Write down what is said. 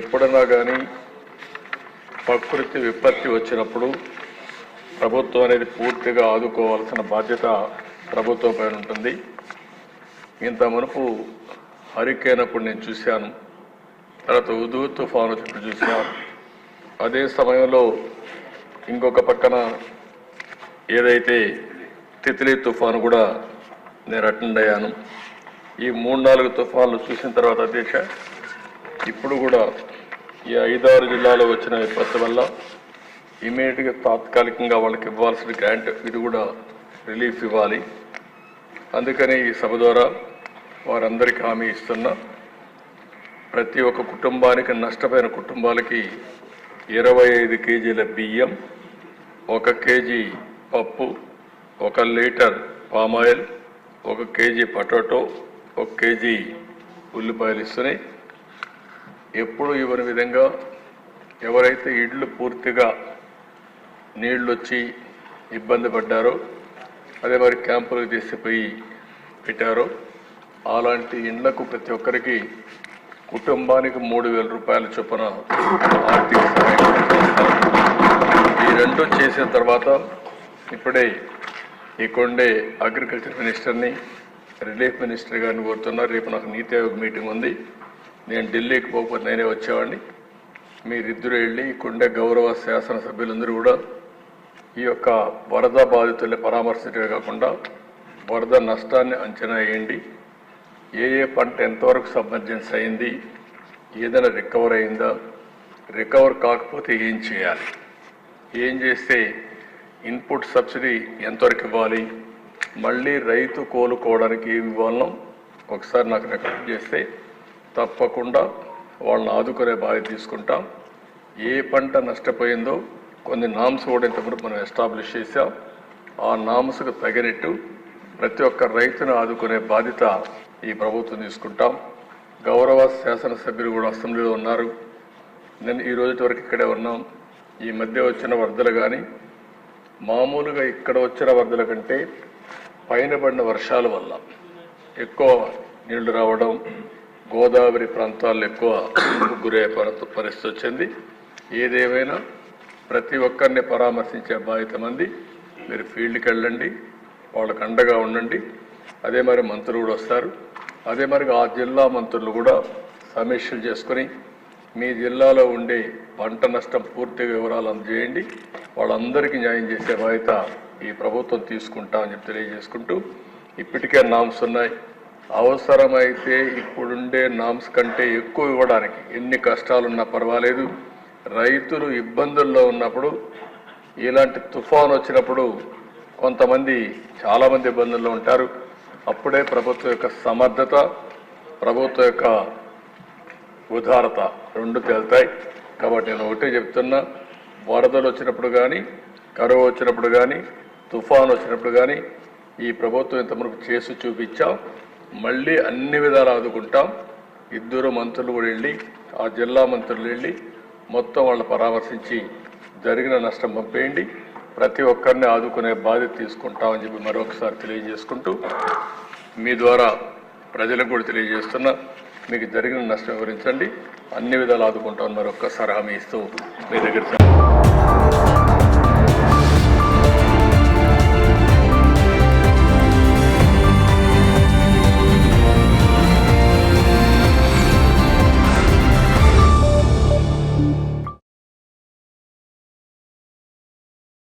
ఎప్పుడన్నా కానీ ప్రకృతి విపత్తి వచ్చినప్పుడు ప్రభుత్వం అనేది పూర్తిగా ఆదుకోవాల్సిన బాధ్యత ప్రభుత్వం పైన ఉంటుంది. ఇంత మునుపు హరికేన్ అప్పుడు నేను చూశాను, తర్వాత ఉదూ తుఫాను వచ్చినప్పుడు చూశాను. అదే సమయంలో ఇంకొక పక్కన ఏదైతే తిత్లీ తుఫాను కూడా నేను అటెండ్ అయ్యాను. ఈ 3-4 తుఫాన్లు చూసిన తర్వాత అధ్యక్ష, ఇప్పుడు కూడా ఈ 5-6 జిల్లాలో వచ్చిన విపత్తు వల్ల ఇమీడియట్గా తాత్కాలికంగా వాళ్ళకి ఇవ్వాల్సిన గ్రాంట్ ఇది కూడా రిలీఫ్ ఇవ్వాలి. అందుకని ఈ సభ ద్వారా వారందరికీ హామీ ఇస్తున్నా, ప్రతి ఒక్క కుటుంబానికి, నష్టపోయిన కుటుంబాలకి 25 కేజీల బియ్యం, 1 కేజీ పప్పు, 1 litre palm oil, 1 KG potato, 1 KG ఉల్లిపాయలు ఇస్తున్నాయి. ఎప్పుడు ఇవ్వని విధంగా ఎవరైతే ఇళ్ళు పూర్తిగా నీళ్ళు వచ్చి ఇబ్బంది పడ్డారో, అదే మరి క్యాంపులకు తీసిపోయి పెట్టారో, అలాంటి ఇండ్లకు ప్రతి ఒక్కరికి కుటుంబానికి 3,000 రూపాయల చొప్పున ఆర్థిక సహాయం చేస్తారు. ఈ రెండు చేసిన తర్వాత ఇప్పుడే ఈ కొండే అగ్రికల్చర్ మినిస్టర్ని, రిలీఫ్ మినిస్టర్ గారిని కోరుతున్నారు. రేపు నాకు నీతి ఆయోగ్ మీటింగ్ ఉంది, నేను ఢిల్లీకి పోకపోతే నేనే వచ్చేవాడిని. మీరిద్దరూ వెళ్ళి కొండే గౌరవ శాసనసభ్యులందరూ కూడా ఈ యొక్క వరద బాధితుల్ని పరామర్శించడమే కాకుండా వరద నష్టాన్ని అంచనా వేయండి. ఏ పంట ఎంతవరకు సబ్మర్జెన్స్ అయింది, ఏదైనా రికవర్ అయిందా, రికవర్ కాకపోతే ఏం చేయాలి, ఏం చేస్తే ఇన్పుట్ సబ్సిడీ ఎంతవరకు ఇవ్వాలి, మళ్ళీ రైతు కోలుకోవడానికి ఏమి ఇవ్వాలనో ఒకసారి నాకు రికమెండ్ చేస్తే తప్పకుండా వాళ్ళని ఆదుకునే బాధ్యత తీసుకుంటాం. ఏ పంట నష్టపోయిందో కొన్ని నామ్స్ కూడా ఇంతకుముందు మనం ఎస్టాబ్లిష్ చేశాం. ఆ నామ్స్కు తగినట్టు ప్రతి ఒక్క రైతును ఆదుకునే బాధ్యత ఈ ప్రభుత్వం తీసుకుంటాం. గౌరవ శాసనసభ్యులు కూడా అసెంబ్లీలో ఉన్నారు. నేను ఈ రోజు వరకు ఇక్కడే ఉన్నాం. ఈ మధ్య వచ్చిన వరదలు కానీ మామూలుగా ఇక్కడ వచ్చిన వరదల కంటే పైన పడిన వర్షాల వల్ల ఎక్కువ నీళ్లు రావడం, గోదావరి ప్రాంతాల్లో ఎక్కువ గురయ్యే పరిస్థితి వచ్చింది. ఏదేమైనా ప్రతి ఒక్కరిని పరామర్శించే బాధ్యత మంది. మీరు ఫీల్డ్కి వెళ్ళండి, వాళ్ళకు అండగా ఉండండి. అదే మరి మంత్రులు కూడా వస్తారు. అదే మరి ఆ జిల్లా మంత్రులు కూడా సమీక్షలు చేసుకుని మీ జిల్లాలో ఉండే పంట నష్టం పూర్తి వివరాలు అందజేయండి. వాళ్ళందరికీ న్యాయం చేసే బాధ్యత ఈ ప్రభుత్వం తీసుకుంటామని చెప్పి తెలియజేసుకుంటూ, ఇప్పటికే నామ్స్ ఉన్నాయి. అవసరమైతే ఇప్పుడుండే నామ్స్ కంటే ఎక్కువ ఇవ్వడానికి ఎన్ని కష్టాలున్నా పర్వాలేదు. రైతులు ఇబ్బందుల్లో ఉన్నప్పుడు, ఇలాంటి తుఫాను వచ్చినప్పుడు కొంతమంది చాలామంది ఇబ్బందుల్లో ఉంటారు. అప్పుడే ప్రభుత్వం యొక్క సమర్థత, ప్రభుత్వం యొక్క ఉదారత రెండు తేలుతాయి. కాబట్టి నేను ఒకటే చెప్తున్నా, వరదలు వచ్చినప్పుడు కానీ, కరువు వచ్చినప్పుడు కానీ, తుఫాను వచ్చినప్పుడు కానీ ఈ ప్రభుత్వం ఇంతవరకు చేసి చూపించాం. మళ్ళీ అన్ని విధాలు ఆదుకుంటాం. ఇద్దరు మంత్రులు కూడా వెళ్ళి, ఆ జిల్లా మంత్రులు వెళ్ళి మొత్తం వాళ్ళని పరామర్శించి జరిగిన నష్టం పంపేయండి. ప్రతి ఒక్కరిని ఆదుకునే బాధ్యత తీసుకుంటామని చెప్పి మరొకసారి తెలియజేసుకుంటూ, మీ ద్వారా ప్రజలకు కూడా తెలియజేస్తున్నా, మీకు జరిగిన నష్టం వివరించండి, అన్ని విధాలు ఆదుకుంటామని మరొకసారి హామీ ఇస్తూ మీ దగ్గర